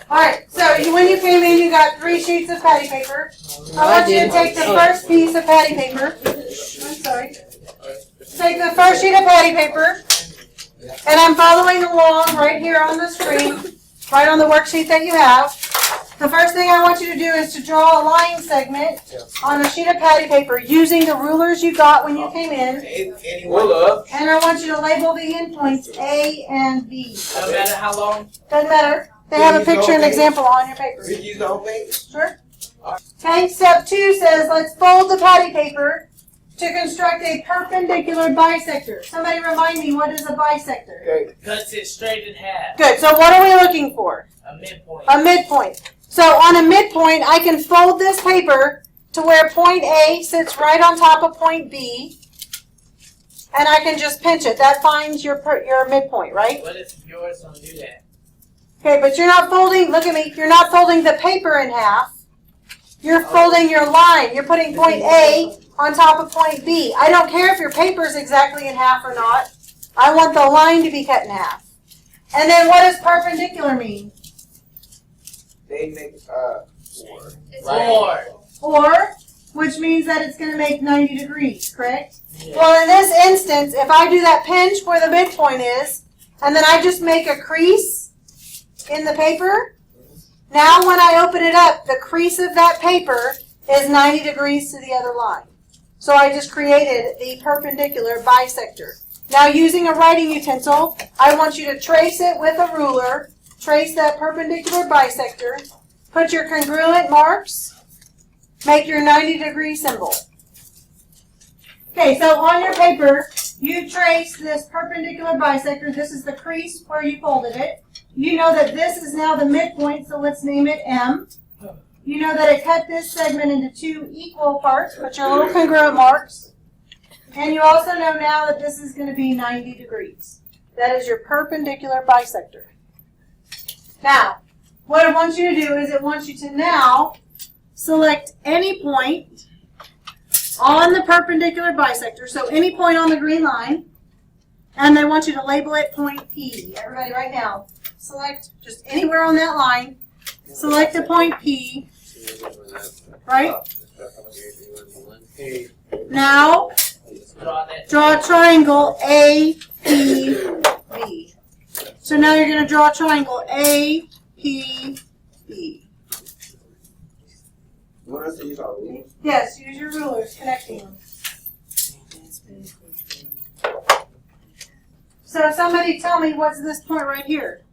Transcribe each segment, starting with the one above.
Alright, so when you came in, you got 3 sheets of patty paper. I want you to take the first piece of patty paper. I'm sorry. Take the first sheet of patty paper, and I'm following along right here on the screen, right on the worksheet that you have. The first thing I want you to do is to draw a line segment on a sheet of patty paper using the rulers you got when you came in. And I want you to label the endpoints A and B. No matter how long? Doesn't matter. They have a picture and example on your paper. Use the whole page? Sure. Okay, step 2 says let's fold the patty paper to construct a perpendicular bisector. Somebody remind me, what is a bisector? Okay. Cuts it straight in half. Good, so what are we looking for? A midpoint. A midpoint. So on a midpoint, I can fold this paper to where point A sits right on top of point B, and I can just pinch it. That finds your midpoint, right? What if yours don't do that? Okay, but you're not folding, look at me, you're not folding the paper in half. You're folding your line. You're putting point A on top of point B. I don't care if your paper is exactly in half or not. I want the line to be cut in half. And then what does perpendicular mean? They make Or, which means that it's going to make 90 degrees, correct? Yeah. Well, in this instance, if I do that pinch where the midpoint is, and then I just make a crease in the paper, now when I open it up, the crease of that paper is 90 degrees to the other line. So I just created the perpendicular bisector. Now using a writing utensil, I want you to trace it with a ruler, trace that perpendicular bisector, put your congruent marks, make your 90-degree symbol. Okay, so on your paper, you trace this perpendicular bisector. This is the crease where you folded it. You know that this is now the midpoint, so let's name it M. You know that it cut this segment into 2 equal parts, put your little congruent marks. And you also know now that this is going to be 90 degrees. That is your perpendicular bisector. Now, what it wants you to do is it wants you to now select any point on the perpendicular bisector, so any point on the green line, and they want you to label it point P. Everybody right now, select just anywhere on that line, select a point P, right? Now, draw a triangle APB. So now you're going to draw a triangle APB. What else do you use our rulers? Yes, use your rulers, connecting them. So somebody tell me, what's this point right here?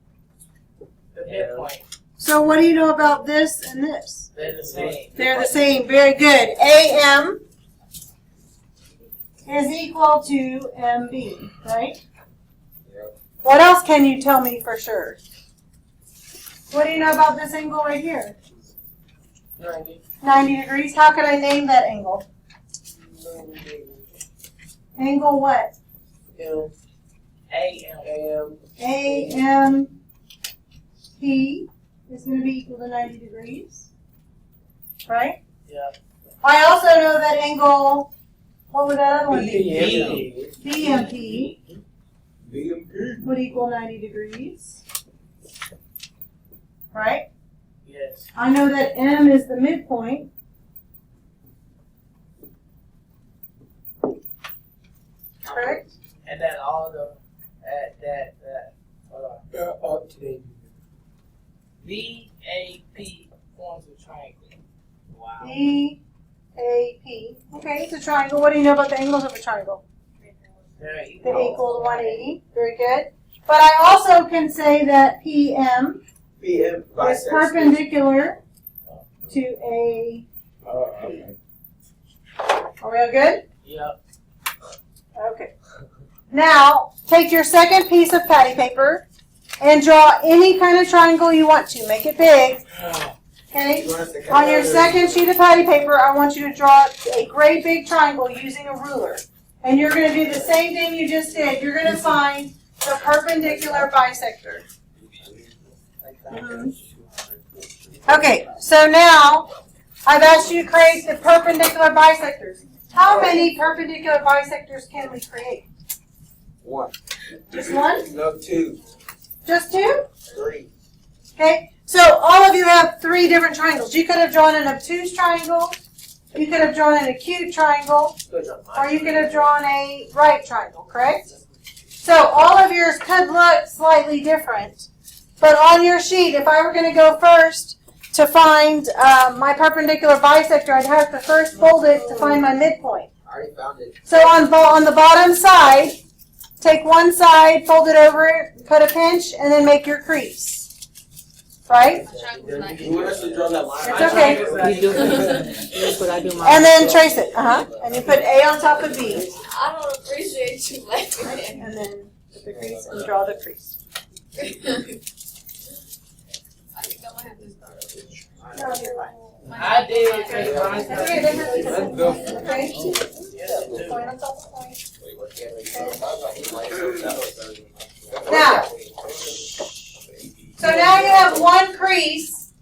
The midpoint. So what do you know about this and this? They're the same. They're the same. Very good. AM is equal to MB, right? Yep. What else can you tell me for sure? What do you know about this angle right here? 90. 90 degrees. How could I name that angle? Angle what? AM. AMP is going to be equal to 90 degrees, right? Yep. I also know that angle, what would that other one be? BMP. BMP would equal 90 degrees, right? Yes. I know that M is the midpoint. Correct? And then all the, hold on. VAP forms a triangle. Wow. VAP. Okay, it's a triangle. What do you know about the angles of a triangle? They're They equal to 180. Very good. But I also can say that PM is perpendicular to a. Okay. Are we all good? Yep. Okay. Now, take your second piece of patty paper and draw any kind of triangle you want to. Make it big. Okay? On your second sheet of patty paper, I want you to draw a great big triangle using a ruler. And you're going to do the same thing you just did. You're going to find the perpendicular bisector. Okay, so now I've asked you to create the perpendicular bisectors. How many perpendicular bisectors can we create? 1. Just one? No, 2. Just 2? 3. Okay, So all of you have 3 different triangles. You could have drawn an obtuse triangle, you could have drawn an acute triangle, or you could have drawn a right triangle, correct? So all of yours could look slightly different. But on your sheet, if I were going to go first to find my perpendicular bisector, I'd have to first fold it to find my midpoint. I already found it. So on the bottom side, take one side, fold it over, put a pinch, and then make your crease. Right? You want us to draw that line? It's okay. You do. That's what I do. And then trace it. And you put A on top of B. I don't appreciate you laughing at me. And then put the crease and draw the crease. I think I'm gonna have to start. No, you're fine. I did. That's okay, they have to Let's go. Okay? Yes, dude. Point on top of point. Now. Now. So now you have one crease.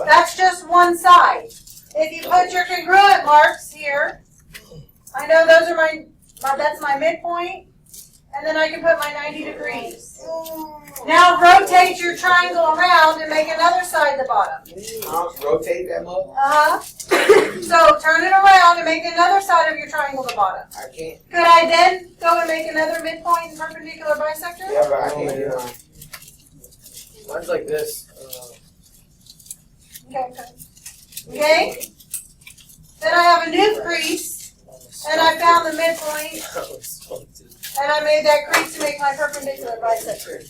That's just one side. If you put your congruent marks here, I know those are that's my midpoint, and then I can put my 90 degrees. Now rotate your triangle around and make another side the bottom. Rotate that mug? So turn it around and make another side of your triangle the bottom. I can't. Could I then go and make another midpoint and perpendicular bisector? Yeah, but I can't do it. Mine's like this. Okay? Then I have a new crease, and I found the midpoint, and I made that crease to make my perpendicular bisector.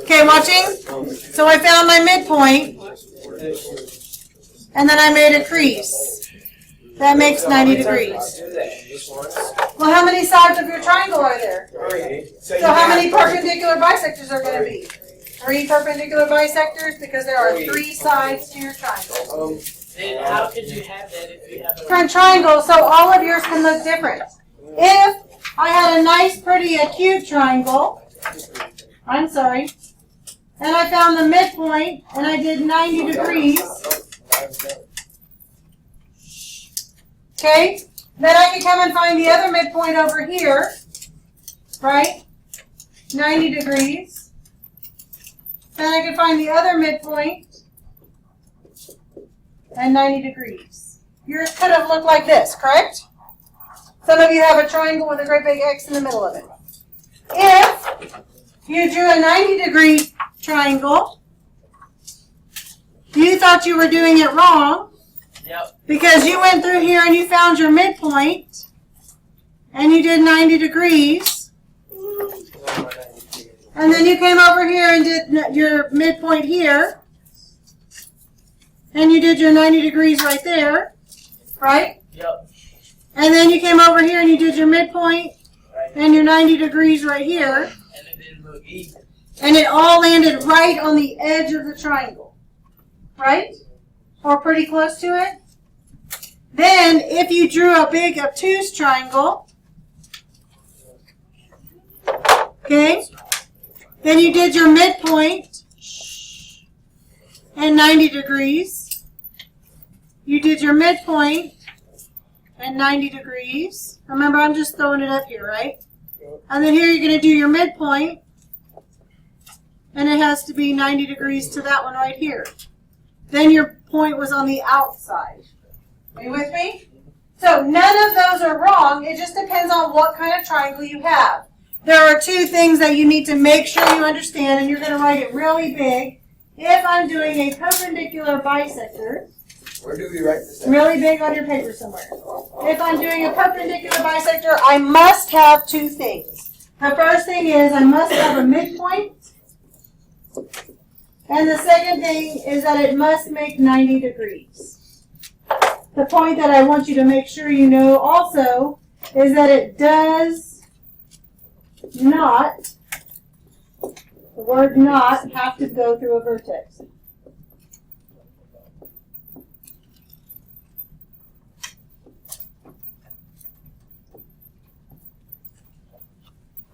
Okay, watching? So I found my midpoint, and then I made a crease. That makes 90 degrees. Well, how many sides of your triangle are there? So how many perpendicular bisectors are going to be? 3 perpendicular bisectors, because there are 3 sides to your triangle. Then how could you have that if you have a Different triangles, so all of yours can look different. If I had a nice, pretty acute triangle, and I found the midpoint, and I did 90 degrees, okay? Then I could come and find the other midpoint over here, right? 90 degrees. Then I could find the other midpoint and 90 degrees. Yours could have looked like this, correct? Some of you have a triangle with a great big X in the middle of it. If you drew a 90-degree triangle, you thought you were doing it wrong, because you went through here and you found your midpoint, and you did 90 degrees, and then you came over here and did your midpoint here, and you did your 90 degrees right there, right? Yep. And then you came over here and you did your midpoint and your 90 degrees right here, And it didn't look even. and it all landed right on the edge of the triangle, right? Or pretty close to it. Then, if you drew a big obtuse triangle, okay, then you did your midpoint and 90 degrees. You did your midpoint and 90 degrees. Remember, I'm just throwing it up here, right? And then here you're going to do your midpoint, and it has to be 90 degrees to that one right here. Then your point was on the outside. Are you with me? So none of those are wrong. It just depends on what kind of triangle you have. There are 2 things that you need to make sure you understand, and you're going to write it really big. If I'm doing a perpendicular bisector, Where do we write this? really big on your paper somewhere. If I'm doing a perpendicular bisector, I must have 2 things. The first thing is I must have a midpoint. And the second thing is that it must make 90 degrees. The point that I want you to make sure you know also is that it does not, the word not, have to go through a vertex.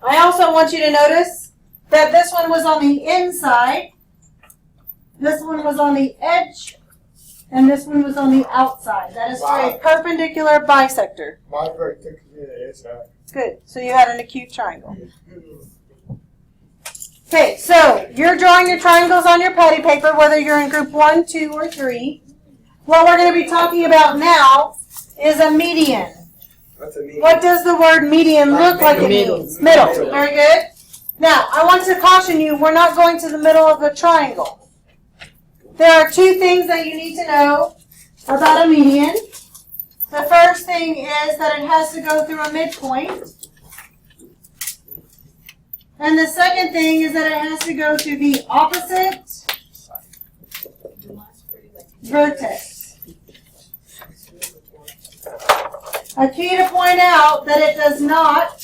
I also want you to notice that this one was on the inside, this one was on the edge, and this one was on the outside. That is for a perpendicular bisector. My vertex is inside. Good. So you had an acute triangle. Okay, so you're drawing your triangles on your patty paper, whether you're in group 1, 2, or 3. What we're going to be talking about now is a median. What's a median? What does the word median look like it Middle. means? Middle. Very good. Now, I want to caution you, we're not going to the middle of a triangle. There are two things that you need to know about a median. The first thing is that it has to go through a midpoint. And the second thing is that it has to go through the opposite vertex. A key to point out that it does not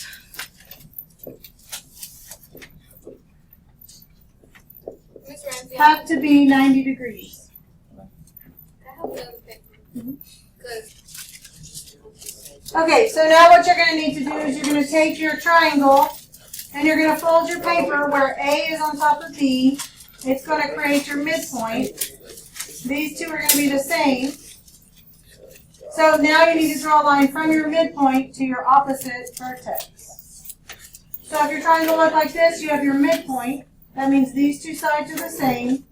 Miss Ramsey, have to be 90 degrees. I have another paper. Cause Okay, so now what you're going to need to do is you're going to take your triangle and you're going to fold your paper where A is on top of B. It's going to create your midpoint. These two are going to be the same. So now you need to draw a line from your midpoint to your opposite vertex. So if your triangle looked like this, you have your midpoint. That means these two sides are the same.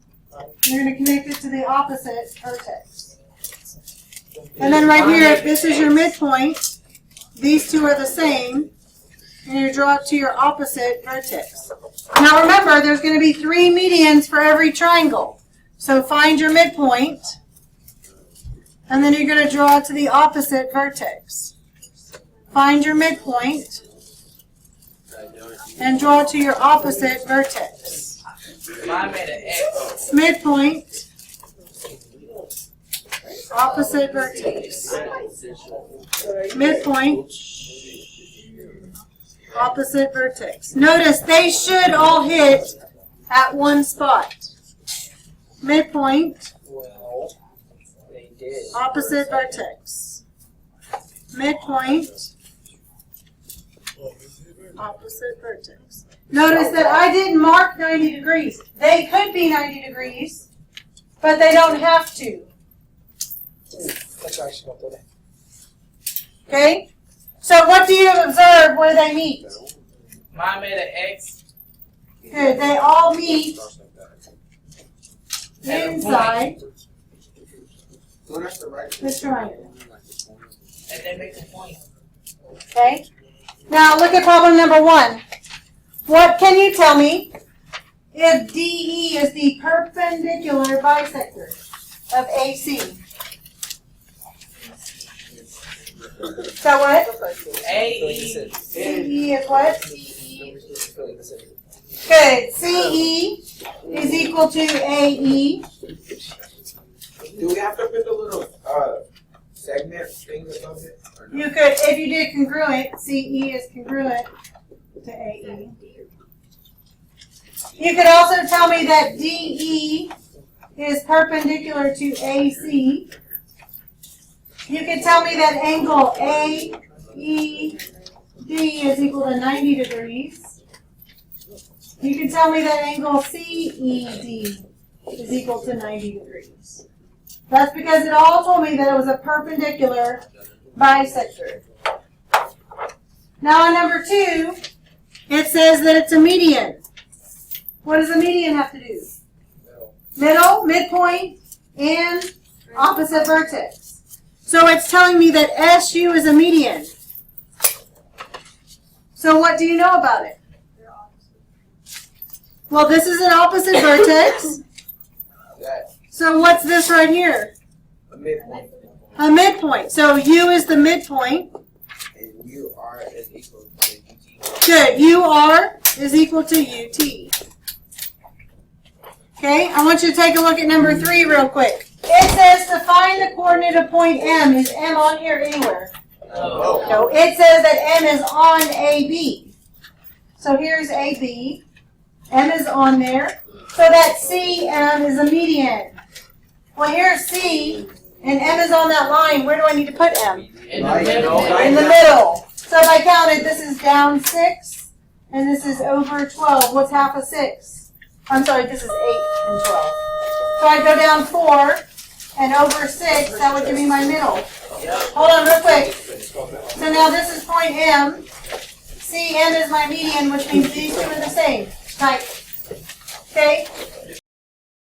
You're going to connect it to the opposite vertex. And then right here, if this is your midpoint, these two are the same, and you draw it to your opposite vertex. Now remember, there's going to be 3 medians for every triangle. So find your midpoint, and then you're going to draw it to the opposite vertex. Find your midpoint, and draw it to your opposite vertex. Mine made an X. Midpoint, opposite vertex. Midpoint, opposite vertex. Notice they should all hit at one spot. Midpoint, Well, they did. opposite vertex. Midpoint, opposite vertex. Notice that I didn't mark 90 degrees. They could be 90 degrees, but they don't have to. Okay? So what do you observe where they meet? Mine made an X. Good. They all meet inside Well, that's the right. the triangle. And they make a point. Okay? Now look at problem number 1. What can you tell me if DE is the perpendicular bisector of AC? So what? AE. CE is what? Good. CE is equal to AE. Do we have to put the little segment thing or something? Or no? You could, if you did congruent, CE is congruent to AE. You could also tell me that DE is perpendicular to AC. You could tell me that angle AED is equal to 90 degrees. You can tell me that angle CED is equal to 90 degrees. That's because it all told me that it was a perpendicular bisector. Now on number 2, it says that it's a median. What does a median have to do? Middle, midpoint, and opposite vertex. So it's telling me that SU is a median. So what do you know about it? Well, this is an opposite vertex. That, So what's this right here? a midpoint. A midpoint. So U is the midpoint. And you are is equal to UT. Good. UR is equal to UT. Okay, I want you to take a look at number 3 real quick. It says to find the coordinate of point M. Is M on here anywhere? Oh. No, it says that M is on AB. So here's AB. M is on there. So that CM is a median. Well, here's C, and M is on that line. Where do I need to put M? In the middle. In the middle. So if I counted, this is down 6, and this is over 12. What's half of 6? I'm sorry, this is 8 and 12. So I go down 4, and over 6, that would give me my middle. Hold on real quick. So now this is point M. CM is my median, which means these two are the same. Type. Okay?